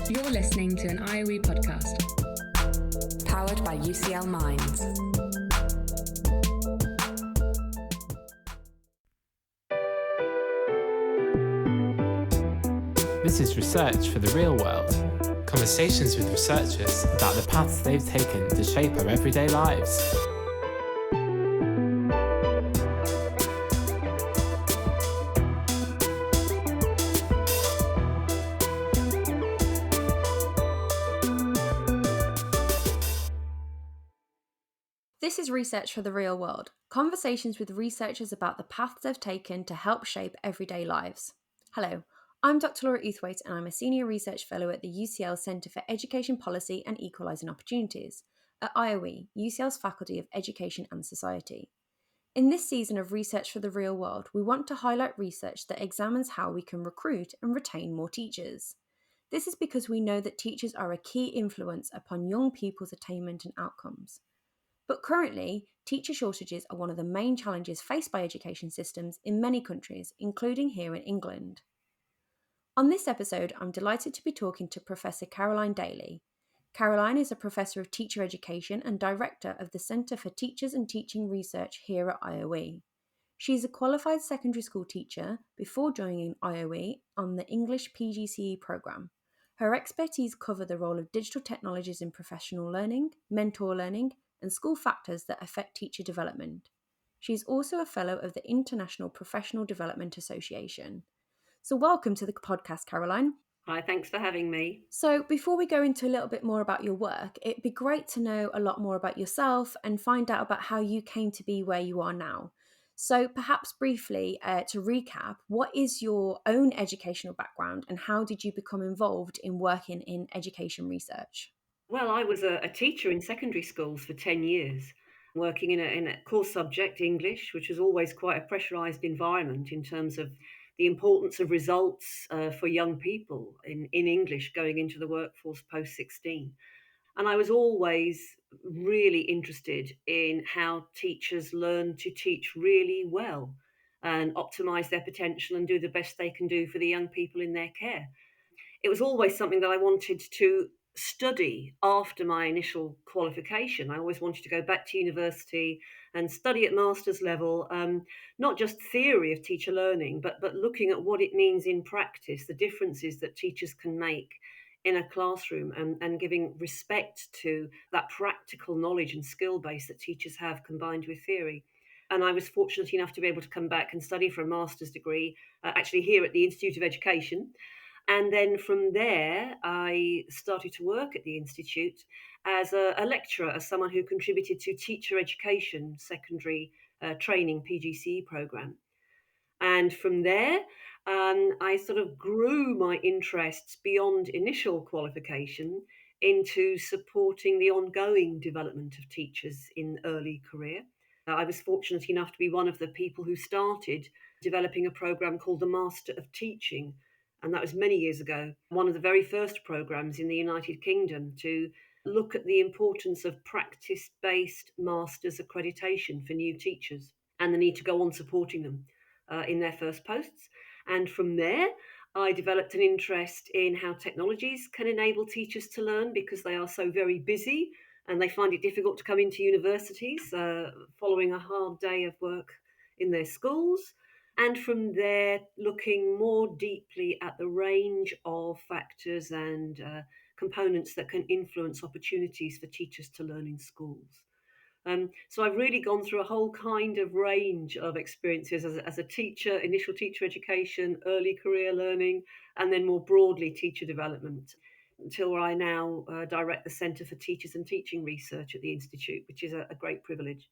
You're listening to an IOE podcast. Powered by UCL Minds. This is Research for the Real World. Conversations with researchers about the paths they've taken to shape our everyday lives. This is Research for the Real World, conversations with researchers about the paths they've taken to help shape everyday lives. Hello, I'm Dr. Laura Uthwaite and I'm a Senior Research Fellow at the UCL Centre for Education Policy and Equalising Opportunities at IOE, UCL's Faculty of Education and Society. In this season of Research for the Real World, we want to highlight research that examines how we can recruit and retain more teachers. This is because we know that teachers are a key influence upon young people's attainment and outcomes. But currently, teacher shortages are one of the main challenges faced by education systems in many countries, including here in England. On this episode, I'm delighted to be talking to Professor Caroline Daly. Caroline is a Professor of Teacher Education and Director of the Centre for Teachers and Teaching Research here at IOE. She is a qualified secondary school teacher before joining IOE on the English PGCE programme. Her expertise cover the role of digital technologies in professional learning, mentor learning, and school factors that affect teacher development. She is also a Fellow of the International Professional Development Association. So welcome to the podcast, Caroline. Hi, thanks for having me. So before we go into a little bit more about your work, it'd be great to know a lot more about yourself and find out about how you came to be where you are now. So perhaps briefly, to recap, what is your own educational background and how did you become involved in working in education research? Well, I was a teacher in secondary schools for 10 years, working in a core subject, English, which was always quite a pressurised environment in terms of the importance of results for young people in English going into the workforce post-16. And I was always really interested in how teachers learn to teach really well and optimise their potential and do the best they can do for the young people in their care. It was always something that I wanted to study after my initial qualification. I always wanted to go back to university and study at master's level, not just theory of teacher learning, but looking at what it means in practice, the differences that teachers can make in a classroom, and giving respect to that practical knowledge and skill base that teachers have combined with theory. And I was fortunate enough to be able to come back and study for a master's degree, actually here at the Institute of Education. And then from there, I started to work at the Institute as a lecturer, as someone who contributed to teacher education, secondary training, PGCE programme. And from there, I sort of grew my interests beyond initial qualification into supporting the ongoing development of teachers in early career. I was fortunate enough to be one of the people who started developing a programme called the Master of Teaching. And that was many years ago, one of the very first programmes in the United Kingdom to look at the importance of practice-based masters accreditation for new teachers and the need to go on supporting them in their first posts. And from there, I developed an interest in how technologies can enable teachers to learn because they are so very busy and they find it difficult to come into universities following a hard day of work in their schools. And from there, looking more deeply at the range of factors and components that can influence opportunities for teachers to learn in schools. So I've really gone through a whole kind of range of experiences as a teacher, initial teacher education, early career learning, and then more broadly teacher development, until I now direct the Centre for Teachers and Teaching Research at the Institute, which is a great privilege.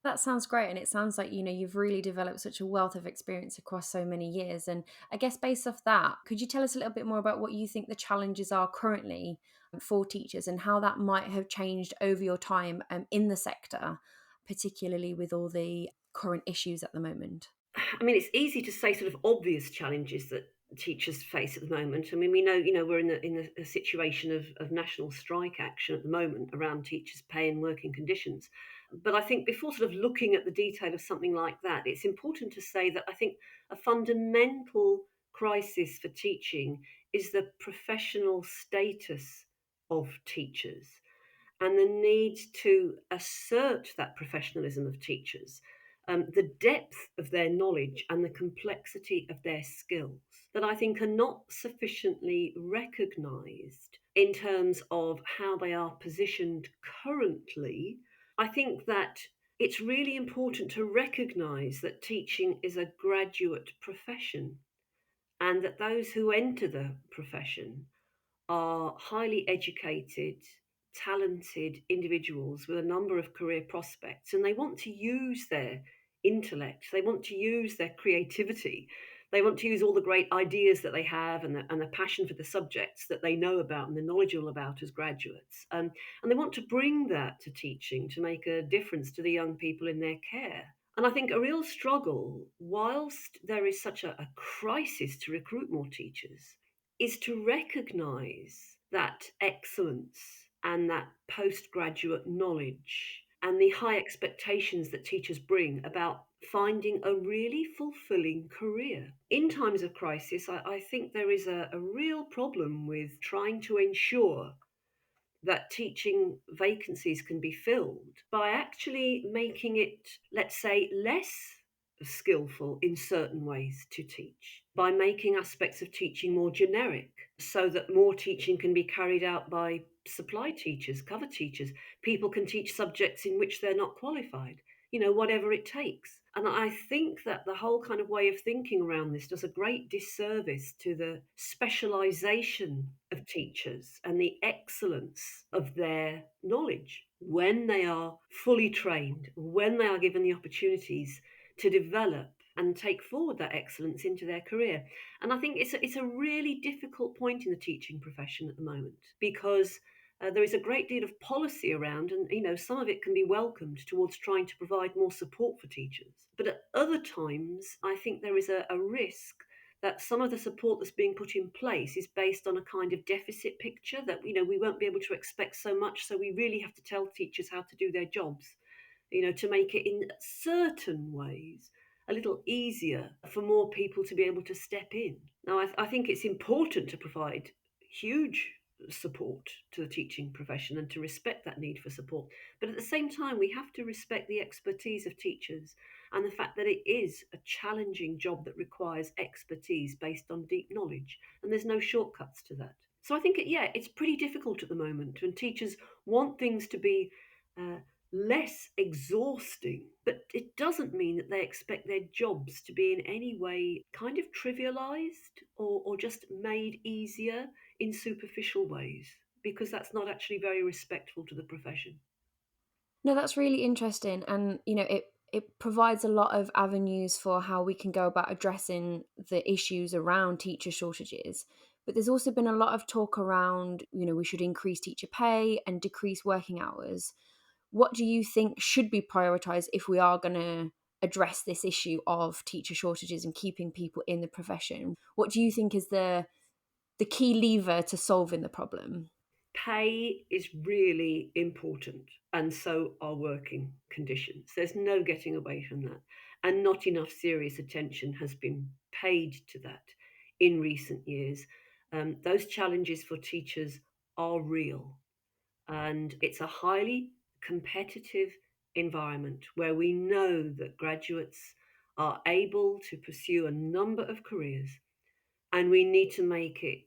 That sounds great. And it sounds like, you've really developed such a wealth of experience across so many years. And I guess based off that, could you tell us a little bit more about what you think the challenges are currently for teachers and how that might have changed over your time in the sector, particularly with all the current issues at the moment? I mean, it's easy to say sort of obvious challenges that teachers face at the moment. I mean, we know, we're in a situation of national strike action at the moment around teachers' pay and working conditions. But I think before sort of looking at the detail of something like that, it's important to say that I think a fundamental crisis for teaching is the professional status of teachers and the need to assert that professionalism of teachers, the depth of their knowledge and the complexity of their skills that I think are not sufficiently recognised in terms of how they are positioned currently. I think that it's really important to recognise that teaching is a graduate profession and that those who enter the profession are highly educated, talented individuals with a number of career prospects, and they want to use their intellect, they want to use their creativity, they want to use all the great ideas that they have and the passion for the subjects that they know about and the knowledgeable about as graduates. And they want to bring that to teaching to make a difference to the young people in their care. And I think a real struggle, whilst there is such a crisis to recruit more teachers, is to recognize that excellence and that postgraduate knowledge and the high expectations that teachers bring about finding a really fulfilling career. In times of crisis, I think there is a real problem with trying to ensure that teaching vacancies can be filled by actually making it, let's say, less skillful in certain ways to teach, by making aspects of teaching more generic so that more teaching can be carried out by supply teachers, cover teachers. People can teach subjects in which they're not qualified, whatever it takes. And I think that the whole kind of way of thinking around this does a great disservice to the specialization of teachers and the excellence of their knowledge when they are fully trained, when they are given the opportunities to develop and take forward that excellence into their career. And I think it's a really difficult point in the teaching profession at the moment because there is a great deal of policy around, and some of it can be welcomed towards trying to provide more support for teachers. But at other times, I think there is a risk that some of the support that's being put in place is based on a kind of deficit picture that we won't be able to expect so much, so we really have to tell teachers how to do their jobs, to make it in certain ways a little easier for more people to be able to step in. Now, I think it's important to provide huge support to the teaching profession and to respect that need for support. But at the same time, we have to respect the expertise of teachers and the fact that it is a challenging job that requires expertise based on deep knowledge. And there's no shortcuts to that. So I think, it's pretty difficult at the moment when teachers want things to be less exhausting, but it doesn't mean that they expect their jobs to be in any way kind of trivialized or just made easier in superficial ways, because that's not actually very respectful to the profession. No, that's really interesting. And, it provides a lot of avenues for how we can go about addressing the issues around teacher shortages. But there's also been a lot of talk around, we should increase teacher pay and decrease working hours. What do you think should be prioritised if we are going to address this issue of teacher shortages and keeping people in the profession? What do you think is the key lever to solving the problem? Pay is really important, and so are working conditions. There's no getting away from that. And not enough serious attention has been paid to that in recent years. Those challenges for teachers are real. And it's a highly competitive environment where we know that graduates are able to pursue a number of careers, and we need to make it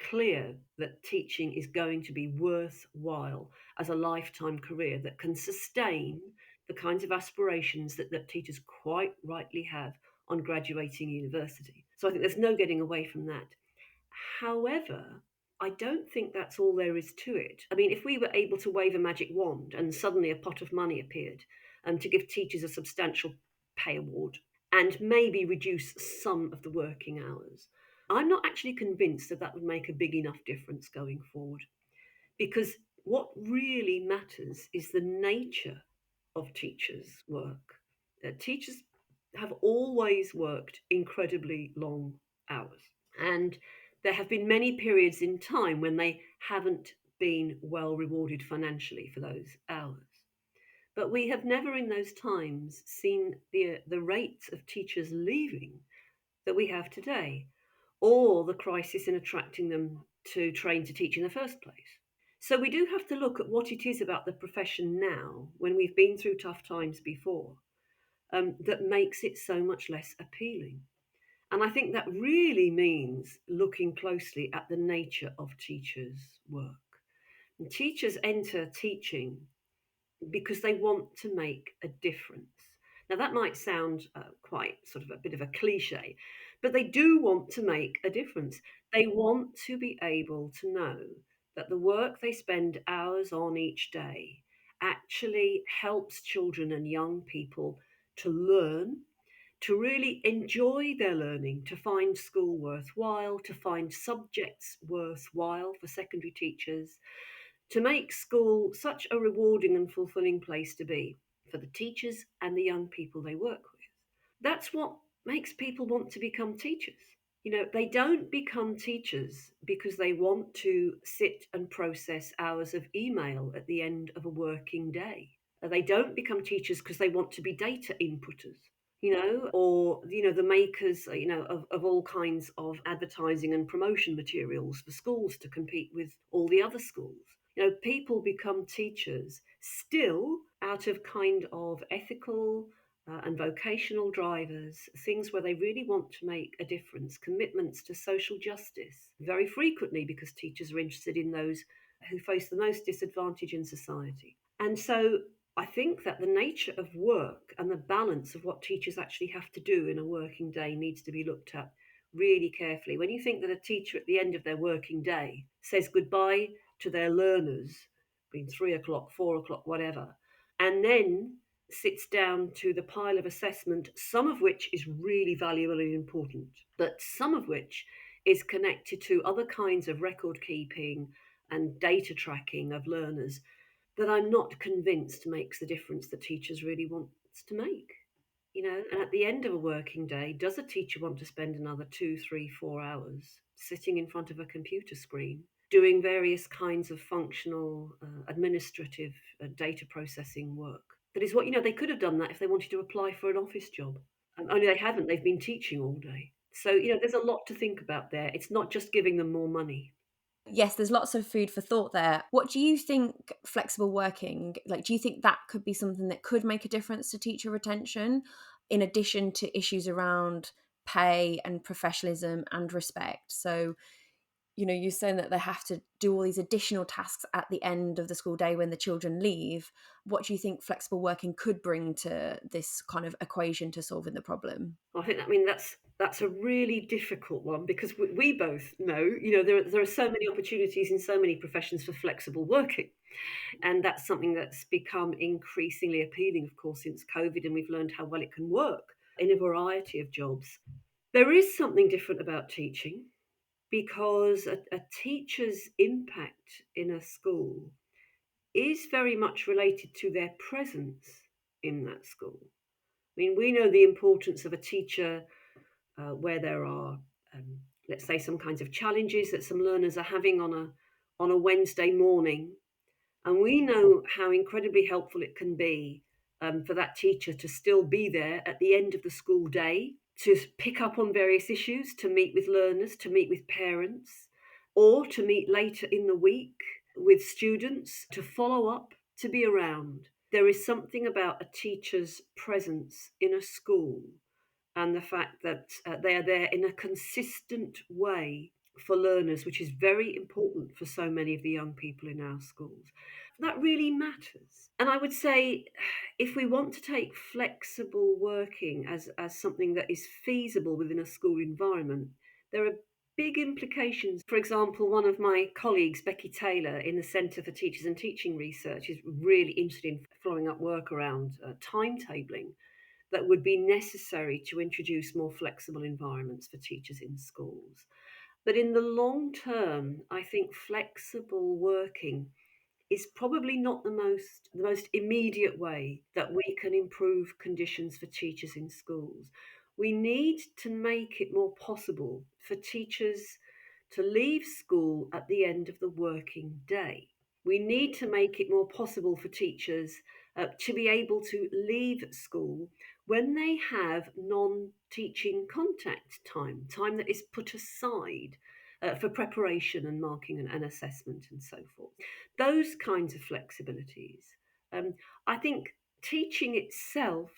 clear that teaching is going to be worthwhile as a lifetime career that can sustain the kinds of aspirations that teachers quite rightly have on graduating university. So I think there's no getting away from that. However, I don't think that's all there is to it. I mean, if we were able to wave a magic wand and suddenly a pot of money appeared to give teachers a substantial pay award and maybe reduce some of the working hours, I'm not actually convinced that that would make a big enough difference going forward. Because what really matters is the nature of teachers' work. Teachers have always worked incredibly long hours. And there have been many periods in time when they haven't been well rewarded financially for those hours. But we have never in those times seen the rates of teachers leaving that we have today. or the crisis in attracting them to train to teach in the first place. So we do have to look at what it is about the profession now, when we've been through tough times before, that makes it so much less appealing. And I think that really means looking closely at the nature of teachers' work. And teachers enter teaching because they want to make a difference. Now, that might sound quite sort of a bit of a cliche, but they do want to make a difference. They want to be able to know that the work they spend hours on each day actually helps children and young people to learn, to really enjoy their learning, to find school worthwhile, to find subjects worthwhile for secondary teachers, to make school such a rewarding and fulfilling place to be for the teachers and the young people they work with. That's what makes people want to become teachers. They don't become teachers because they want to sit and process hours of email at the end of a working day. They don't become teachers because they want to be data inputters, or, the makers, of all kinds of advertising and promotion materials for schools to compete with all the other schools. People become teachers still out of kind of ethical and vocational drivers, things where they really want to make a difference, commitments to social justice, very frequently because teachers are interested in those who face the most disadvantage in society. And so I think that the nature of work and the balance of what teachers actually have to do in a working day needs to be looked at really carefully. When you think that a teacher at the end of their working day says goodbye to their learners, being 3 o'clock, 4 o'clock, whatever, and then sits down to the pile of assessment, some of which is really valuable and important, but some of which is connected to other kinds of record keeping and data tracking of learners, that I'm not convinced makes the difference that teachers really want to make. And at the end of a working day, does a teacher want to spend another 2, 3, 4 hours sitting in front of a computer screen doing various kinds of functional, administrative, data processing work? That is what, they could have done that if they wanted to apply for an office job. Only they haven't. They've been teaching all day. So, there's a lot to think about there. It's not just giving them more money. Yes, there's lots of food for thought there. What do you think flexible working, do you think that could be something that could make a difference to teacher retention, in addition to issues around pay and professionalism and respect? So, you're saying that they have to do all these additional tasks at the end of the school day when the children leave. What do you think flexible working could bring to this kind of equation to solving the problem? That's a really difficult one, because we both know, there are so many opportunities in so many professions for flexible working. And that's something that's become increasingly appealing, of course, since COVID, and we've learned how well it can work in a variety of jobs. There is something different about teaching, because a teacher's impact in a school is very much related to their presence in that school. We know the importance of a teacher where there are, let's say, some kinds of challenges that some learners are having on a Wednesday morning, and we know how incredibly helpful it can be for that teacher to still be there at the end of the school day, to pick up on various issues, to meet with learners, to meet with parents, or to meet later in the week with students, to follow up, to be around. There is something about a teacher's presence in a school, and the fact that they are there in a consistent way for learners, which is very important for so many of the young people in our schools. That really matters. And I would say, if we want to take flexible working as something that is feasible within a school environment, there are big implications. For example, one of my colleagues, Becky Taylor, in the Centre for Teachers and Teaching Research, is really interested in following up work around timetabling that would be necessary to introduce more flexible environments for teachers in schools. But in the long term, I think flexible working is probably not the most immediate way that we can improve conditions for teachers in schools. We need to make it more possible for teachers to leave school at the end of the working day. We need to make it more possible for teachers to be able to leave school when they have non-teaching contact time that is put aside for preparation and marking and assessment and so forth. Those kinds of flexibilities. Um, I think teaching itself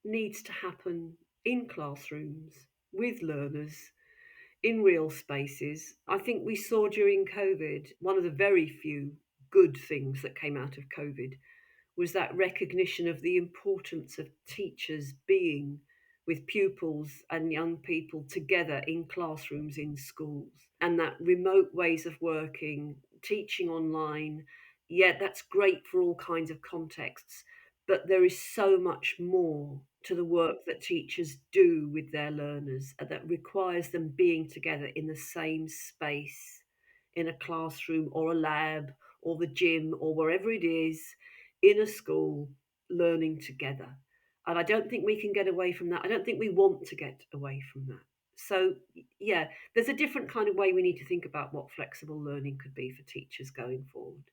needs to happen in classrooms with learners in real spaces. I think we saw during COVID, one of the very few good things that came out of COVID was that recognition of the importance of teachers being with pupils and young people together in classrooms in schools, and that remote ways of working, teaching online. Yeah, that's great for all kinds of contexts, but there is so much more to the work that teachers do with their learners that requires them being together in the same space, in a classroom or a lab or the gym or wherever it is, in a school, learning together. And I don't think we can get away from that. I don't think we want to get away from that. So, yeah, there's a different kind of way we need to think about what flexible learning could be for teachers going forward.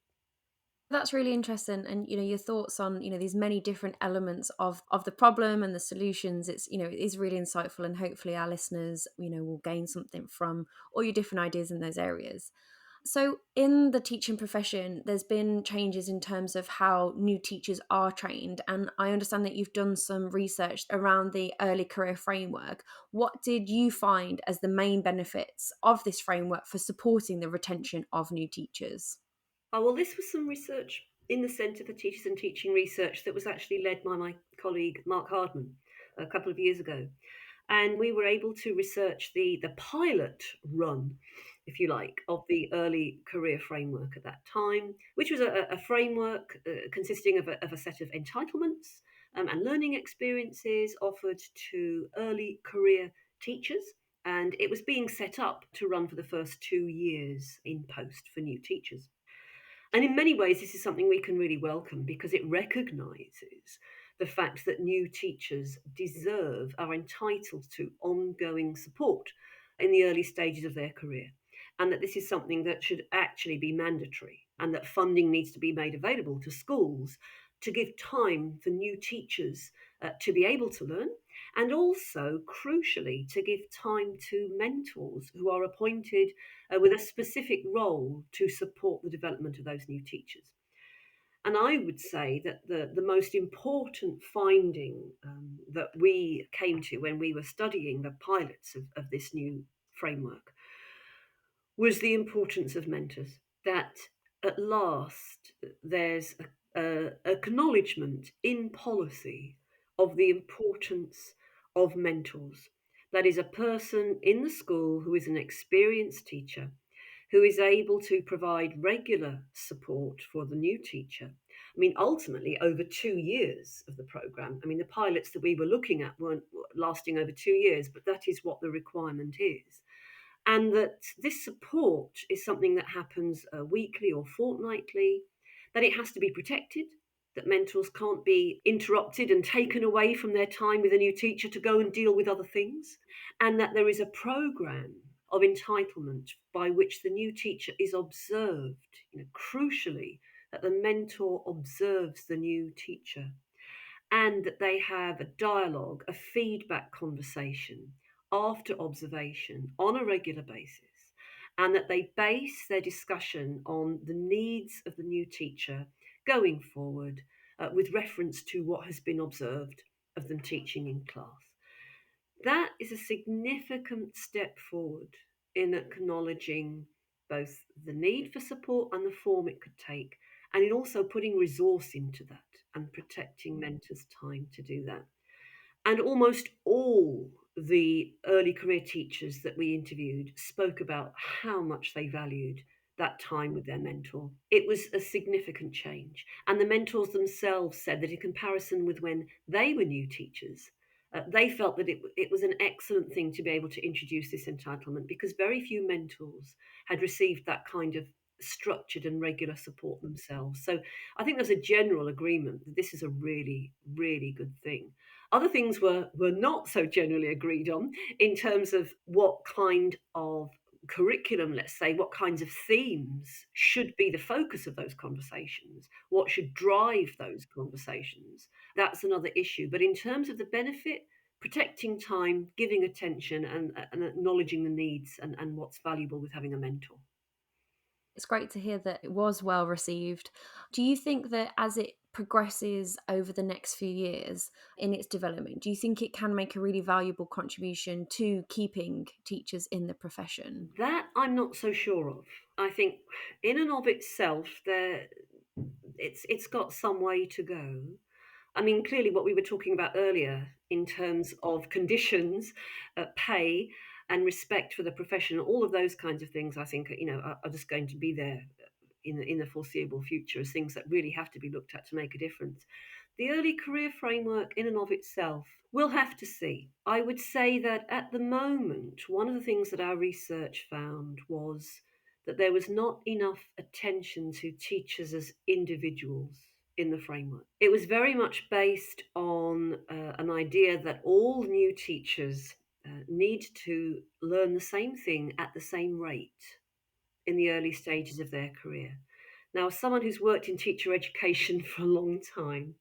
That's really interesting, and your thoughts on these many different elements of the problem and the solutions. It's it is really insightful, and hopefully our listeners will gain something from all your different ideas in those areas. So, in the teaching profession, there's been changes in terms of how new teachers are trained. And I understand that you've done some research around the early career framework. What did you find as the main benefits of this framework for supporting the retention of new teachers? Oh, well, this was some research in the Centre for Teachers and Teaching Research that was actually led by my colleague Mark Hardman a couple of years ago. And we were able to research the pilot run, if you like, of the early career framework at that time, which was a framework consisting of a set of entitlements and learning experiences offered to early career teachers. And it was being set up to run for the first 2 years in post for new teachers. And in many ways, this is something we can really welcome because it recognises the fact that new teachers are entitled to ongoing support in the early stages of their career. And that this is something that should actually be mandatory, and that funding needs to be made available to schools to give time for new teachers to be able to learn, and also, crucially, to give time to mentors who are appointed with a specific role to support the development of those new teachers. And I would say that the most important finding that we came to when we were studying the pilots of this new framework was the importance of mentors. That at last there's a acknowledgement in policy of the importance of mentors. That is a person in the school who is an experienced teacher, who is able to provide regular support for the new teacher. I mean, ultimately, over 2 years of the programme. I mean, the pilots that we were looking at weren't lasting over 2 years, but that is what the requirement is. And that this support is something that happens weekly or fortnightly, that it has to be protected, that mentors can't be interrupted and taken away from their time with a new teacher to go and deal with other things, and that there is a programme of entitlement by which the new teacher is observed, crucially, that the mentor observes the new teacher, and that they have a dialogue, a feedback conversation after observation on a regular basis, and that they base their discussion on the needs of the new teacher going forward with reference to what has been observed of them teaching in class. That is a significant step forward in acknowledging both the need for support and the form it could take, and in also putting resource into that and protecting mentors' time to do that. And almost all the early career teachers that we interviewed spoke about how much they valued that time with their mentor. It was a significant change. And the mentors themselves said that in comparison with when they were new teachers, they felt that it was an excellent thing to be able to introduce this entitlement because very few mentors had received that kind of structured and regular support themselves. So I think there's a general agreement that this is a really, really good thing. Other things were not so generally agreed on in terms of what kind of curriculum, let's say, what kinds of themes should be the focus of those conversations, what should drive those conversations, That's another issue. But in terms of the benefit, protecting time, giving attention, and acknowledging the needs and what's valuable with having a mentor. It's great to hear that it was well received. Do you think that as it progresses over the next few years in its development, do you think it can make a really valuable contribution to keeping teachers in the profession? That I'm not so sure of. I think in and of itself, it's got some way to go. I mean, clearly, what we were talking about earlier in terms of conditions, pay, and respect for the profession, all of those kinds of things, I think, are just going to be there in the foreseeable future as things that really have to be looked at to make a difference. The early career framework, in and of itself, we'll have to see. I would say that at the moment, one of the things that our research found was that there was not enough attention to teachers as individuals in the framework. It was very much based on an idea that all new teachers need to learn the same thing at the same rate in the early stages of their career. Now, as someone who's worked in teacher education for a long time,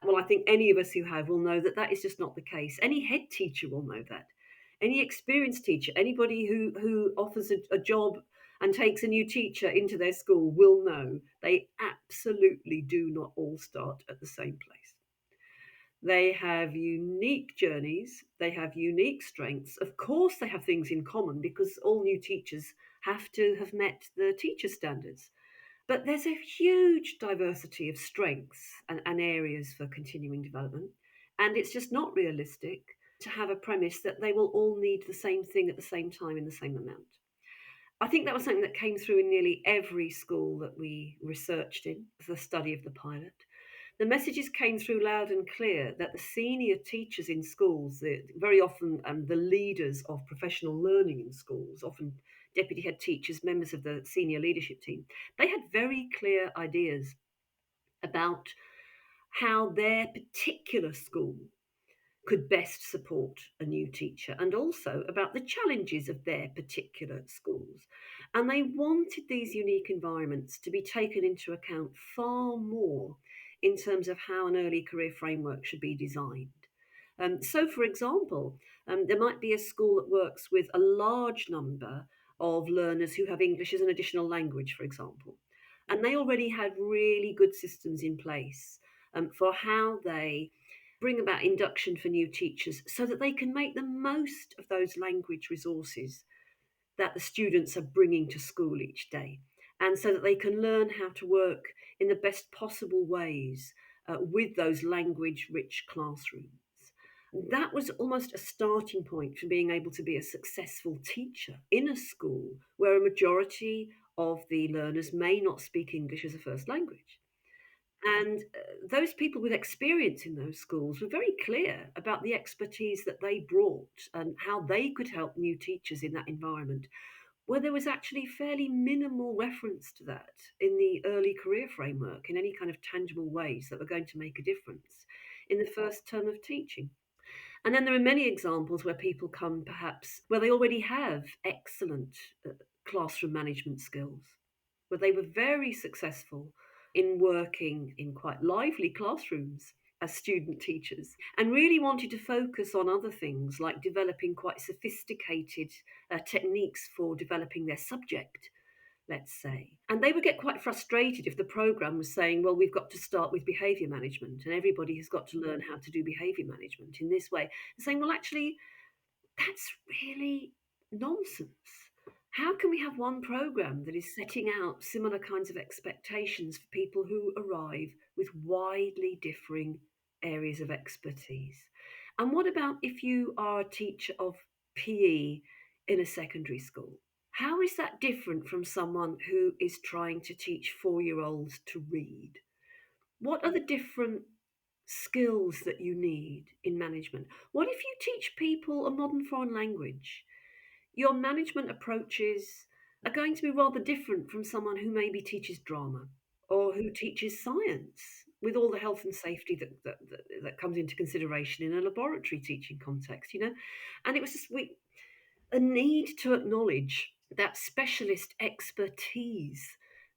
well, I think any of us who have will know that that is just not the case. Any head teacher will know that. Any experienced teacher, anybody who offers a job and takes a new teacher into their school will know they absolutely do not all start at the same place. They have unique journeys, they have unique strengths. Of course, they have things in common because all new teachers have to have met the teacher standards. But there's a huge diversity of strengths and areas for continuing development. And it's just not realistic to have a premise that they will all need the same thing at the same time in the same amount. I think that was something that came through in nearly every school that we researched in the study of the pilot. The messages came through loud and clear that the senior teachers in schools, very often the leaders of professional learning in schools, often deputy head teachers, members of the senior leadership team, they had very clear ideas about how their particular school could best support a new teacher and also about the challenges of their particular schools. And they wanted these unique environments to be taken into account far more in terms of how an early career framework should be designed. So, for example, there might be a school that works with a large number of learners who have English as an additional language, for example. And they already had really good systems in place for how they bring about induction for new teachers so that they can make the most of those language resources that the students are bringing to school each day, and so that they can learn how to work in the best possible ways with those language rich classrooms. That was almost a starting point for being able to be a successful teacher in a school where a majority of the learners may not speak English as a first language. And those people with experience in those schools were very clear about the expertise that they brought and how they could help new teachers in that environment, where there was actually fairly minimal reference to that in the early career framework in any kind of tangible ways that were going to make a difference in the first term of teaching. And then there are many examples where people come perhaps where they already have excellent classroom management skills, where they were very successful in working in quite lively classrooms as student teachers and really wanted to focus on other things like developing quite sophisticated techniques for developing their subject, let's say. And they would get quite frustrated if the program was saying, well, we've got to start with behaviour management and everybody has got to learn how to do behaviour management in this way. And saying, well, actually, that's really nonsense. How can we have one program that is setting out similar kinds of expectations for people who arrive with widely differing areas of expertise? And what about if you are a teacher of PE in a secondary school? How is that different from someone who is trying to teach 4-year-olds to read? What are the different skills that you need in management? What if you teach people a modern foreign language? Your management approaches are going to be rather different from someone who maybe teaches drama or who teaches science with all the health and safety that comes into consideration in a laboratory teaching context, And it was just a need to acknowledge that specialist expertise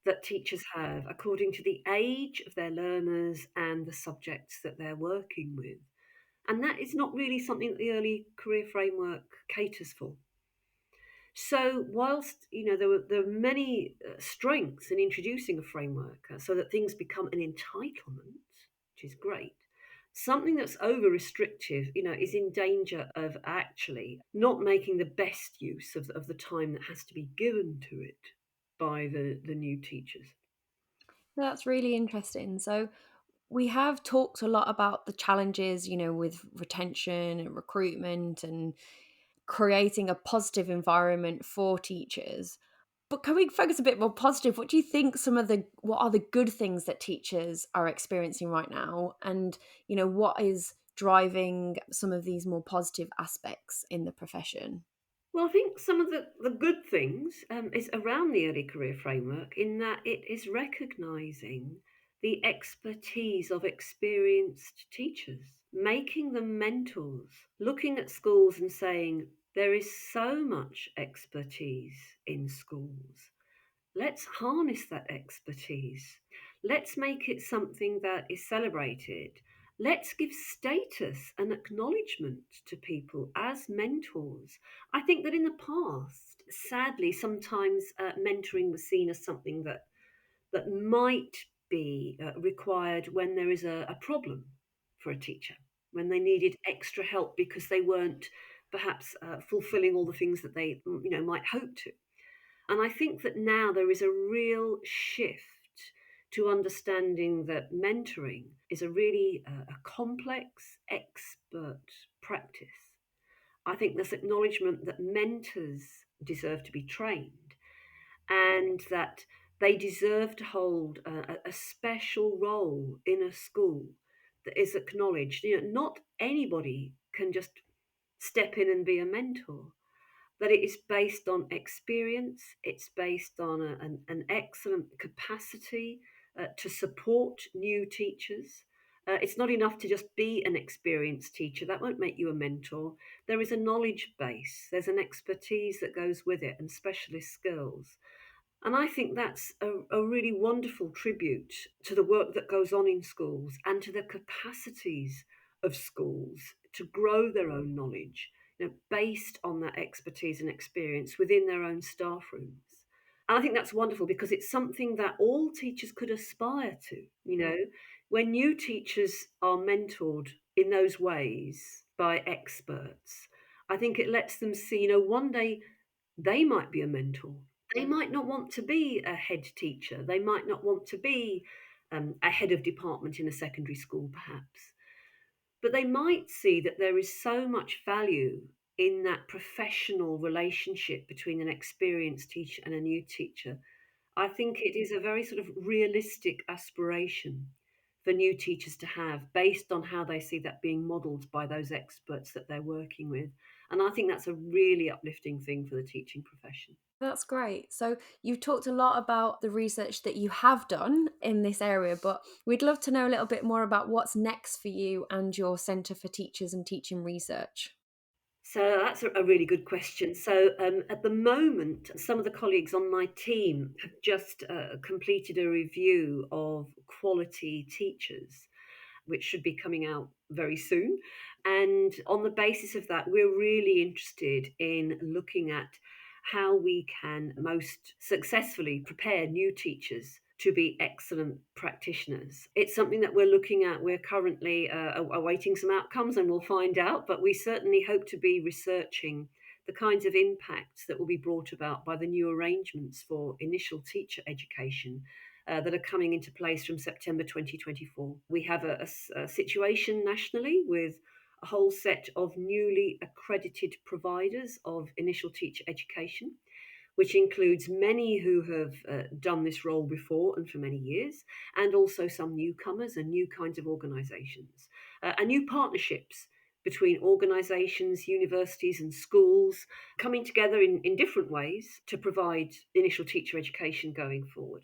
that teachers have according to the age of their learners and the subjects that they're working with. And that is not really something that the early career framework caters for. So, whilst there are many strengths in introducing a framework so that things become an entitlement, which is great, something that's over restrictive, is in danger of actually not making the best use of the time that has to be given to it by the new teachers. That's really interesting. So, we have talked a lot about the challenges, with retention and recruitment and creating a positive environment for teachers. But can we focus a bit more positive? What do you think what are the good things that teachers are experiencing right now? And, what is driving some of these more positive aspects in the profession? Well, I think some of the good things is around the early career framework in that it is recognising the expertise of experienced teachers, making them mentors, looking at schools and saying, there is so much expertise in schools. Let's harness that expertise. Let's make it something that is celebrated. Let's give status and acknowledgement to people as mentors. I think that in the past, sadly, sometimes mentoring was seen as something that might be required when there is a problem for a teacher, when they needed extra help because they weren't perhaps fulfilling all the things that they might hope to. And I think that now there is a real shift to understanding that mentoring is a really a complex, expert practice. I think this acknowledgement that mentors deserve to be trained and that they deserve to hold a special role in a school that is acknowledged. Not anybody can just step in and be a mentor, that it is based on experience, it's based on an excellent capacity to support new teachers. It's not enough to just be an experienced teacher, that won't make you a mentor. There is a knowledge base, there's an expertise that goes with it, and specialist skills. And I think that's a really wonderful tribute to the work that goes on in schools and to the capacities of schools to grow their own knowledge, based on that expertise and experience within their own staff rooms. And I think that's wonderful because it's something that all teachers could aspire to. When new teachers are mentored in those ways by experts, I think it lets them see, one day they might be a mentor. They might not want to be a head teacher. They might not want to be a head of department in a secondary school, perhaps. But they might see that there is so much value in that professional relationship between an experienced teacher and a new teacher. I think it is a very sort of realistic aspiration for new teachers to have based on how they see that being modelled by those experts that they're working with. And I think that's a really uplifting thing for the teaching profession. That's great. So, you've talked a lot about the research that you have done in this area, but we'd love to know a little bit more about what's next for you and your Centre for Teachers and Teaching Research. So that's a really good question. So at the moment, some of the colleagues on my team have just completed a review of quality teachers, which should be coming out very soon. And on the basis of that, we're really interested in looking at how we can most successfully prepare new teachers to be excellent practitioners. It's something that we're looking at. We're currently awaiting some outcomes and we'll find out, but we certainly hope to be researching the kinds of impacts that will be brought about by the new arrangements for initial teacher education that are coming into place from September 2024. We have a situation nationally with a whole set of newly accredited providers of initial teacher education, which includes many who have done this role before and for many years, and also some newcomers and new kinds of organisations, and new partnerships between organisations, universities, and schools coming together in different ways to provide initial teacher education going forward.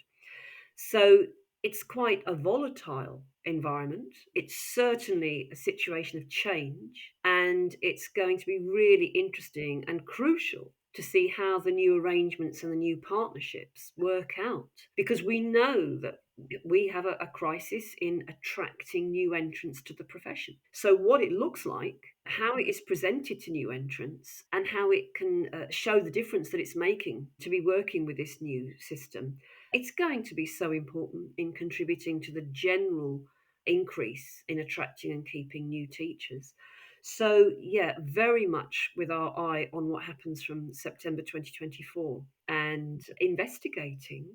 So it's quite a volatile environment. It's certainly a situation of change, and it's going to be really interesting and crucial to see how the new arrangements and the new partnerships work out, because we know that we have a crisis in attracting new entrants to the profession. So what it looks like, how it is presented to new entrants, and how it can show the difference that it's making to be working with this new system, it's going to be so important in contributing to the general increase in attracting and keeping new teachers. So, yeah, very much with our eye on what happens from September 2024 and investigating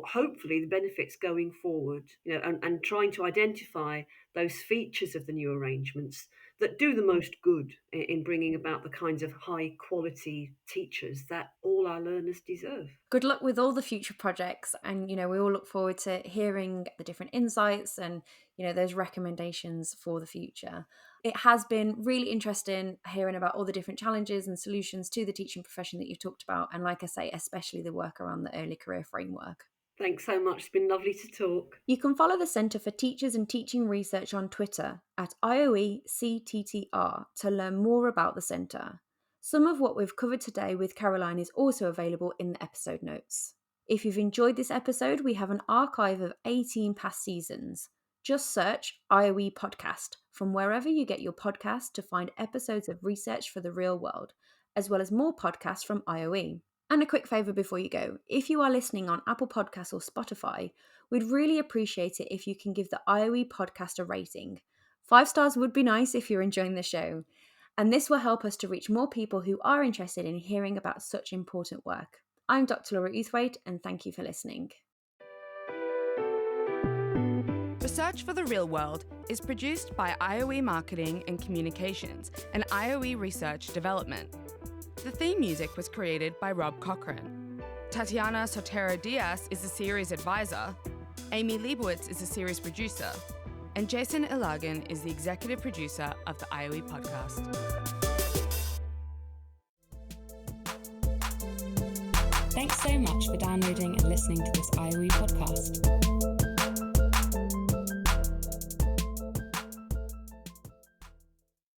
hopefully the benefits going forward, and trying to identify those features of the new arrangements that do the most good in bringing about the kinds of high quality teachers that all our learners deserve. Good luck with all the future projects, and we all look forward to hearing the different insights and those recommendations for the future. It has been really interesting hearing about all the different challenges and solutions to the teaching profession that you've talked about, and like I say, especially the work around the early career framework. Thanks so much. It's been lovely to talk. You can follow the Centre for Teachers and Teaching Research on Twitter at IOECTTR to learn more about the centre. Some of what we've covered today with Caroline is also available in the episode notes. If you've enjoyed this episode, we have an archive of 18 past seasons. Just search IOE Podcast from wherever you get your podcasts to find episodes of Research for the Real World, as well as more podcasts from IOE. And a quick favour before you go, if you are listening on Apple Podcasts or Spotify, we'd really appreciate it if you can give the IOE podcast a rating. 5 stars would be nice if you're enjoying the show. And this will help us to reach more people who are interested in hearing about such important work. I'm Dr. Laura Uthwaite, and thank you for listening. Research for the Real World is produced by IOE Marketing and Communications and IOE Research Development. The theme music was created by Rob Cochran. Tatiana Sotero Diaz is the series advisor, Amy Leibowitz is the series producer, and Jason Ilagan is the executive producer of the IOE podcast. Thanks so much for downloading and listening to this IOE podcast.